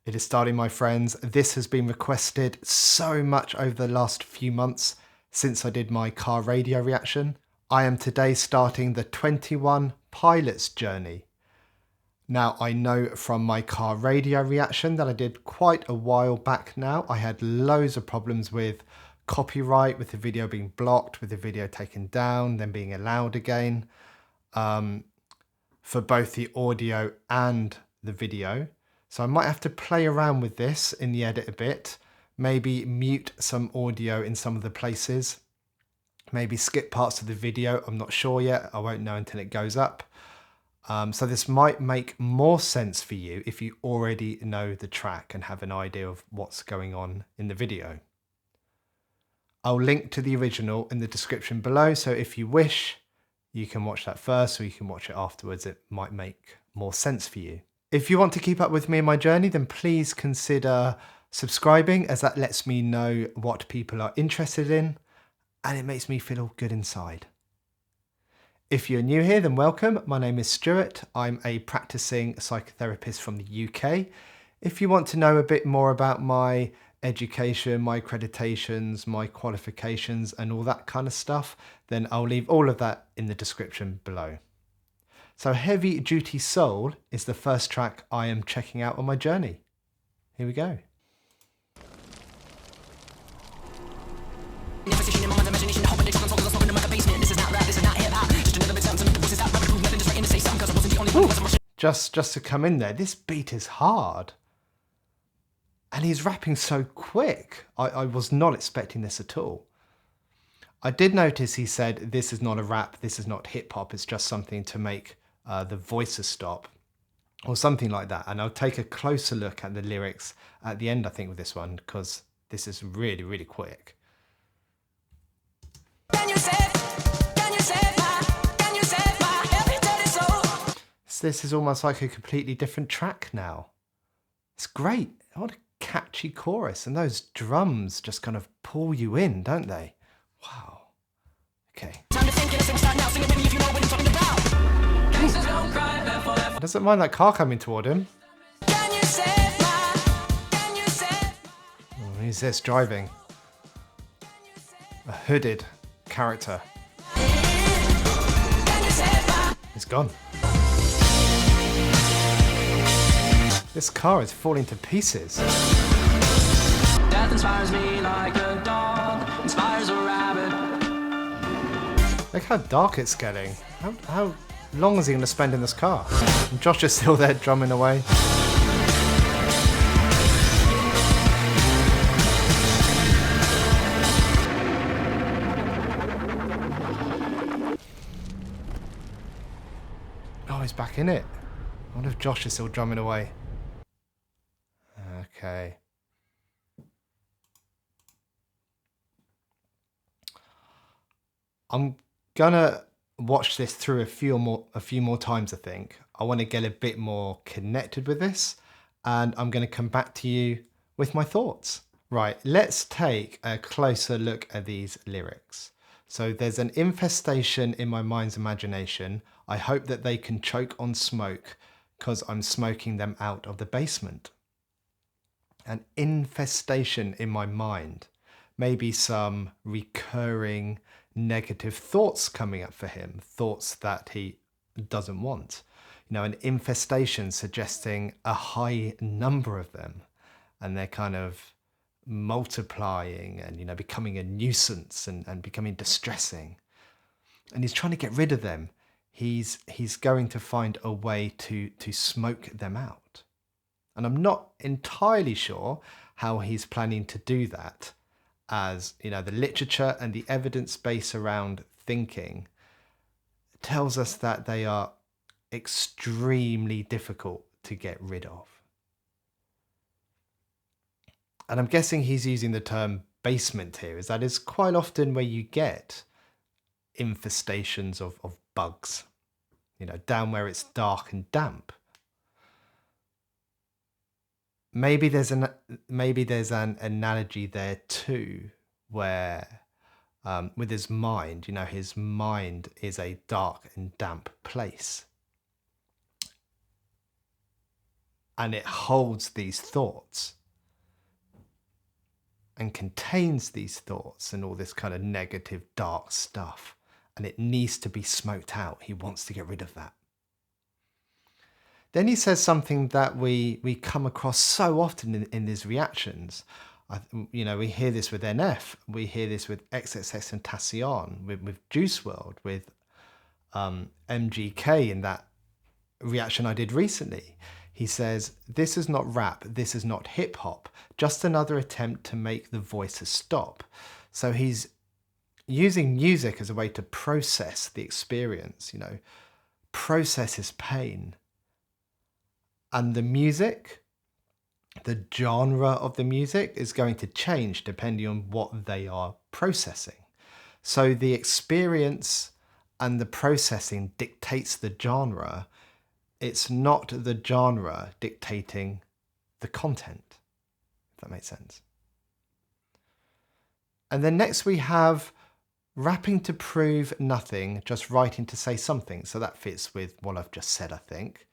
It is starting, my friends. This has been requested so much over the last few months since I did my car radio reaction. I am today starting the 21 pilots journey. Now, I know from my car radio reaction that I did quite a while back now, I had loads of problems with copyright, with the video being blocked, with the video taken down, then being allowed again, for both the audio and the video. So I might have to play around with this in the edit a bit, maybe mute some audio in some of the places, maybe skip parts of the video. I'm not sure yet. I won't know until it goes up. So this might make more sense for you if you already know the track and have an idea of what's going on in the video. I'll link to the original in the description below, so if you wish, you can watch that first or you can watch it afterwards. It might make more sense for you. If you want to keep up with me in my journey, then please consider subscribing, as that lets me know what people are interested in and it makes me feel all good inside. If you're new here, then welcome. My name is Stuart. I'm a practicing psychotherapist from the UK. If you want to know a bit more about my education, my accreditations, my qualifications and all that kind of stuff, then I'll leave all of that in the description below. So Heavy Duty Soul is the first track I am checking out on my journey. Here we go. Ooh. Just to come in there, this beat is hard. And he's rapping so quick. I was not expecting this at all. I did notice he said, this is not a rap, this is not hip hop, it's just something to make the voices stop or something like that. And I'll take a closer look at the lyrics at the end, I think, with this one, because this is really, really quick. This is almost like a completely different track now. It's great. What a catchy chorus, and those drums just kind of pull you in, don't they? Wow. Okay. He doesn't mind that car coming toward him. Oh, who's this driving? A hooded character. He's gone. This car is falling to pieces. Death inspires me like a dog inspires a rabbit. Look how dark it's getting. How long is he going to spend in this car? And Josh is still there drumming away. Oh, he's back in it. I wonder if Josh is still drumming away. Okay. I'm gonna watch this through a few more times, I think. I want to get a bit more connected with this, and I'm going to come back to you with my thoughts. Right, let's take a closer look at these lyrics. So there's an infestation in my mind's imagination. I hope that they can choke on smoke because I'm smoking them out of the basement. An infestation in my mind, maybe some recurring negative thoughts coming up for him, thoughts that he doesn't want. You know, an infestation suggesting a high number of them, and they're kind of multiplying and, you know, becoming a nuisance and becoming distressing. And he's trying to get rid of them. He's going to find a way to smoke them out. And I'm not entirely sure how he's planning to do that, as, you know, the literature and the evidence base around thinking tells us that they are extremely difficult to get rid of. And I'm guessing he's using the term basement here, as that is quite often where you get infestations of bugs, you know, down where it's dark and damp. Maybe there's an analogy there too, where with his mind, you know, his mind is a dark and damp place. and it holds these thoughts and contains these thoughts and all this kind of negative, dark stuff. And it needs to be smoked out. He wants to get rid of that. Then he says something that we come across so often in these reactions. We hear this with NF. We hear this with XXX and Tacian, with Juice WRLD, with MGK in that reaction I did recently. He says, this is not rap, this is not hip hop, just another attempt to make the voices stop. So he's using music as a way to process the experience, process his pain. And the music, the genre of the music is going to change depending on what they are processing. So the experience and the processing dictates the genre. It's not the genre dictating the content, if that makes sense. And then next we have rapping to prove nothing, just writing to say something. So that fits with what I've just said, I think.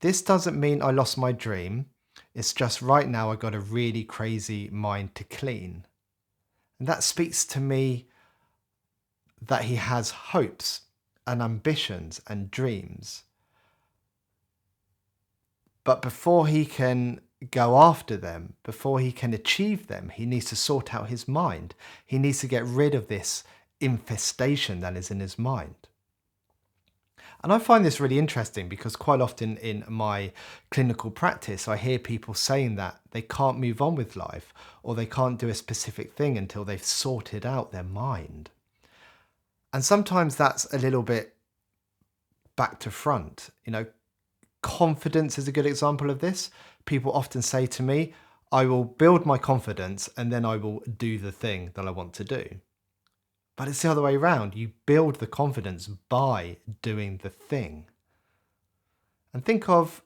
This doesn't mean I lost my dream. It's just right now I got a really crazy mind to clean. And that speaks to me that he has hopes and ambitions and dreams. But before he can go after them, before he can achieve them, he needs to sort out his mind. He needs to get rid of this infestation that is in his mind. And I find this really interesting because quite often in my clinical practice, I hear people saying that they can't move on with life or they can't do a specific thing until they've sorted out their mind. And sometimes that's a little bit back to front. Confidence is a good example of this. People often say to me, I will build my confidence and then I will do the thing that I want to do. But it's the other way around. You build the confidence by doing the thing. And think of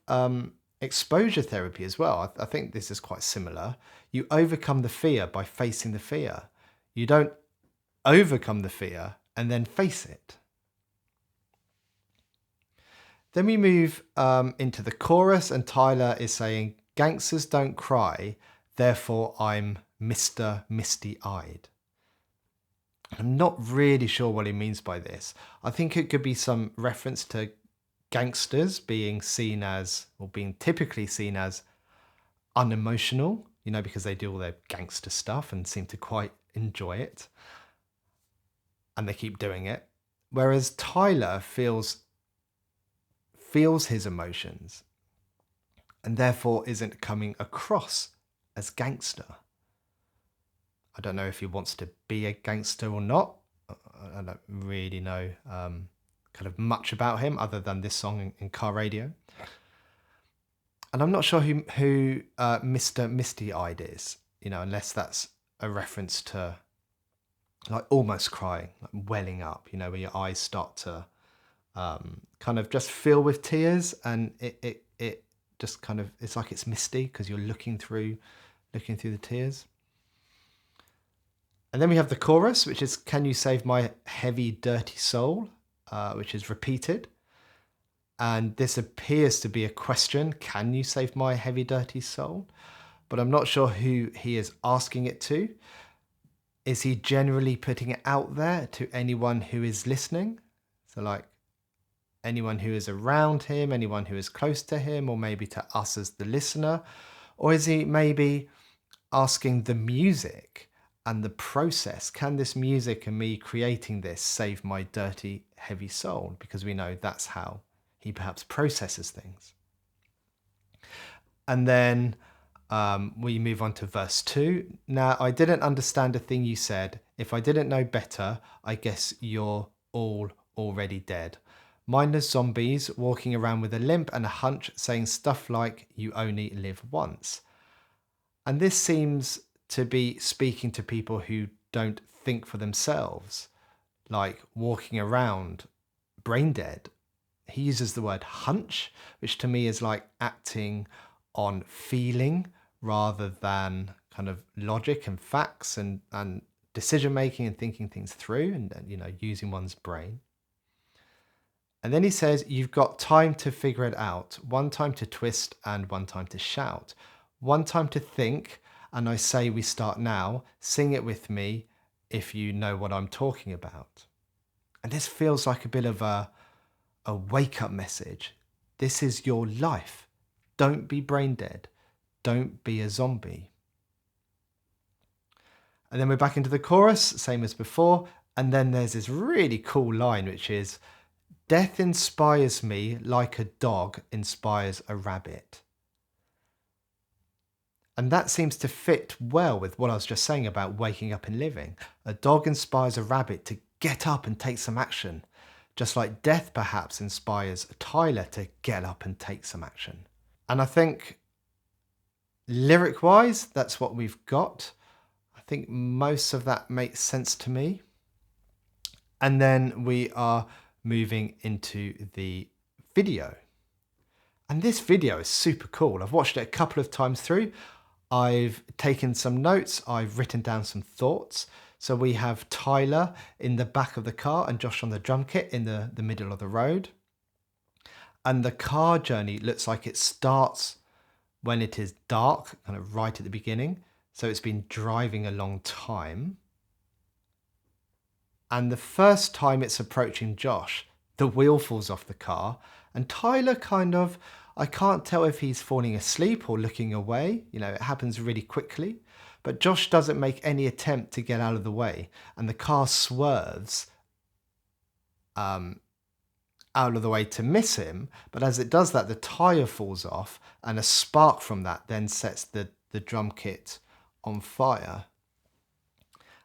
exposure therapy as well. I think this is quite similar. You overcome the fear by facing the fear. You don't overcome the fear and then face it. Then we move into the chorus and Tyler is saying, gangsters don't cry, therefore I'm Mr. Misty-Eyed. I'm not really sure what he means by this. I think it could be some reference to gangsters being seen as, or being typically seen as unemotional, because they do all their gangster stuff and seem to quite enjoy it. And they keep doing it. Whereas Tyler feels his emotions and therefore isn't coming across as gangster. I don't know if he wants to be a gangster or not. I don't really know kind of much about him other than this song in car radio. And I'm not sure who Mr. Misty-Eyed is, unless that's a reference to like almost crying, like welling up, where your eyes start to kind of just fill with tears and it just kind of, it's like it's misty because you're looking through the tears. And then we have the chorus, which is, can you save my heavy, dirty soul, which is repeated. And this appears to be a question, can you save my heavy, dirty soul? But I'm not sure who he is asking it to. Is he generally putting it out there to anyone who is listening? So like anyone who is around him, anyone who is close to him, or maybe to us as the listener? Or is he maybe asking the music and the process? Can this music and me creating this save my dirty, heavy soul? Because we know that's how he perhaps processes things. And then we move on to verse 2. Now, I didn't understand a thing you said. If I didn't know better, I guess you're all already dead. Mindless zombies walking around with a limp and a hunch saying stuff like, you only live once. And this seems to be speaking to people who don't think for themselves, like walking around brain dead. He uses the word hunch, which to me is like acting on feeling rather than kind of logic and facts and decision making and thinking things through and using one's brain. And then he says, you've got time to figure it out. One time to twist and one time to shout. One time to think, and I say we start now. Sing it with me if you know what I'm talking about. And this feels like a bit of a wake-up message. This is your life. Don't be brain dead. Don't be a zombie. And then we're back into the chorus, same as before. And then there's this really cool line, which is, death inspires me like a dog inspires a rabbit. And that seems to fit well with what I was just saying about waking up and living. A dog inspires a rabbit to get up and take some action, just like death perhaps inspires Tyler to get up and take some action. And I think lyric-wise, that's what we've got. I think most of that makes sense to me. And then we are moving into the video. And this video is super cool. I've watched it a couple of times through. I've taken some notes. I've written down some thoughts. So we have Tyler in the back of the car and Josh on the drum kit in the middle of the road. And the car journey looks like it starts when it is dark, kind of right at the beginning. So it's been driving a long time. And the first time it's approaching Josh, the wheel falls off the car and Tyler I can't tell if he's falling asleep or looking away. It happens really quickly, but Josh doesn't make any attempt to get out of the way and the car swerves out of the way to miss him. But as it does that, the tyre falls off and a spark from that then sets the drum kit on fire.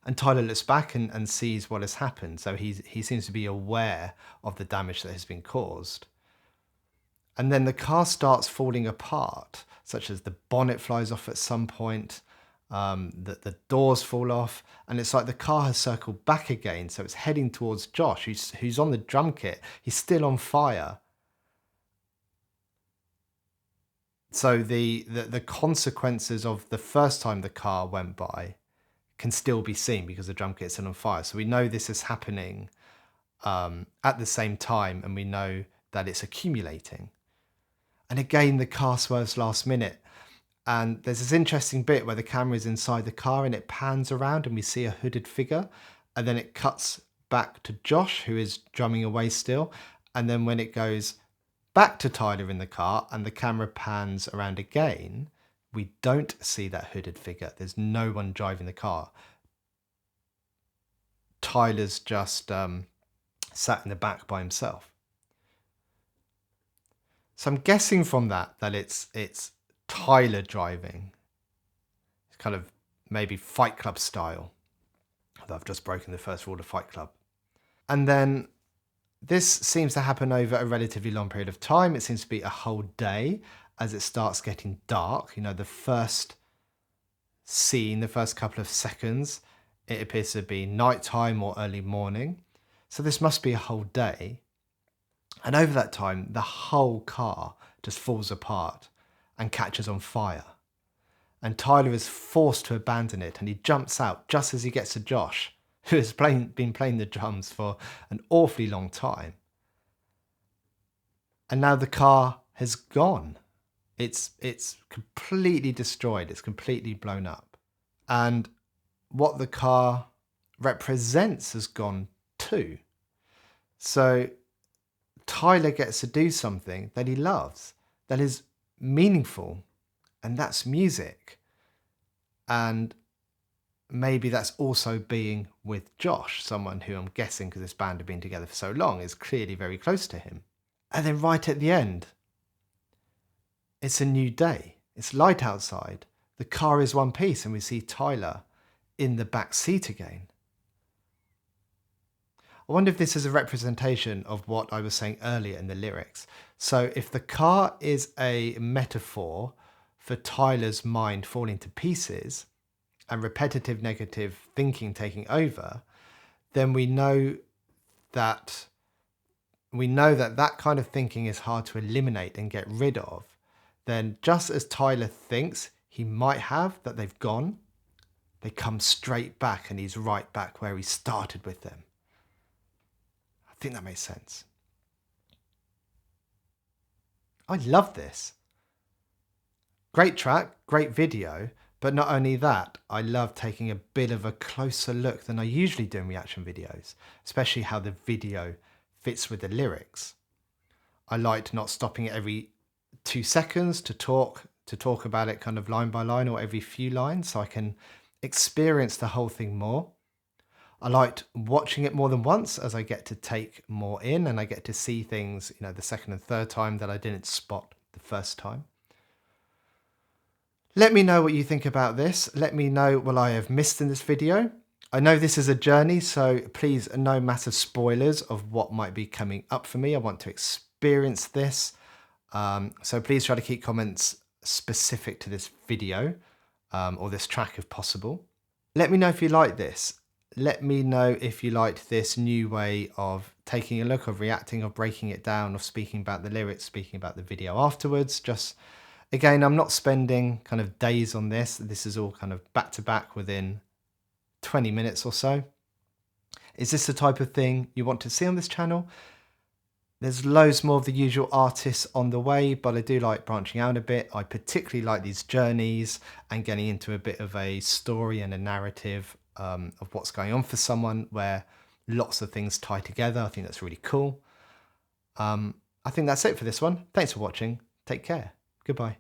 And Tyler looks back and sees what has happened. So he seems to be aware of the damage that has been caused. And then the car starts falling apart, such as the bonnet flies off at some point, the doors fall off, and it's like the car has circled back again. So it's heading towards Josh, who's on the drum kit. He's still on fire. So the consequences of the first time the car went by can still be seen because the drum kit's still on fire. So we know this is happening at the same time, and we know that it's accumulating. And again, the car swerves last minute. And there's this interesting bit where the camera is inside the car and it pans around and we see a hooded figure. And then it cuts back to Josh, who is drumming away still. And then when it goes back to Tyler in the car and the camera pans around again, we don't see that hooded figure. There's no one driving the car. Tyler's just sat in the back by himself. So I'm guessing from that it's Tyler driving. It's kind of maybe Fight Club style. Although I've just broken the first rule of Fight Club. And then this seems to happen over a relatively long period of time. It seems to be a whole day as it starts getting dark. The first scene, the first couple of seconds, it appears to be nighttime or early morning. So this must be a whole day. And over that time, the whole car just falls apart and catches on fire. And Tyler is forced to abandon it and he jumps out just as he gets to Josh, who has been playing the drums for an awfully long time. And now the car has gone. It's completely destroyed. It's completely blown up. And what the car represents has gone too. So Tyler gets to do something that he loves, that is meaningful, and that's music. And maybe that's also being with Josh, someone who I'm guessing, because this band have been together for so long, is clearly very close to him. And then right at the end, it's a new day. It's light outside. The car is one piece and we see Tyler in the back seat again. I wonder if this is a representation of what I was saying earlier in the lyrics. So if the car is a metaphor for Tyler's mind falling to pieces and repetitive negative thinking taking over, then we know that that kind of thinking is hard to eliminate and get rid of. Then just as Tyler thinks he might have that they've gone, they come straight back and he's right back where he started with them. I think that makes sense. I love this. Great track, great video, but not only that, I love taking a bit of a closer look than I usually do in reaction videos, especially how the video fits with the lyrics. I liked not stopping it every 2 seconds to talk about it kind of line by line or every few lines, so I can experience the whole thing more. I liked watching it more than once, as I get to take more in and I get to see things, the second and third time that I didn't spot the first time. Let me know what you think about this. Let me know what I have missed in this video. I know this is a journey, so please, no massive spoilers of what might be coming up for me. I want to experience this. So please try to keep comments specific to this video or this track if possible. Let me know if you like this. Let me know if you liked this new way of taking a look, of reacting, of breaking it down, of speaking about the lyrics, speaking about the video afterwards. Just, again, I'm not spending kind of days on this. This is all kind of back to back within 20 minutes or so. Is this the type of thing you want to see on this channel? There's loads more of the usual artists on the way, but I do like branching out a bit. I particularly like these journeys and getting into a bit of a story and a narrative of what's going on for someone where lots of things tie together. I think that's really cool. I think that's it for this one. Thanks for watching. Take care. Goodbye.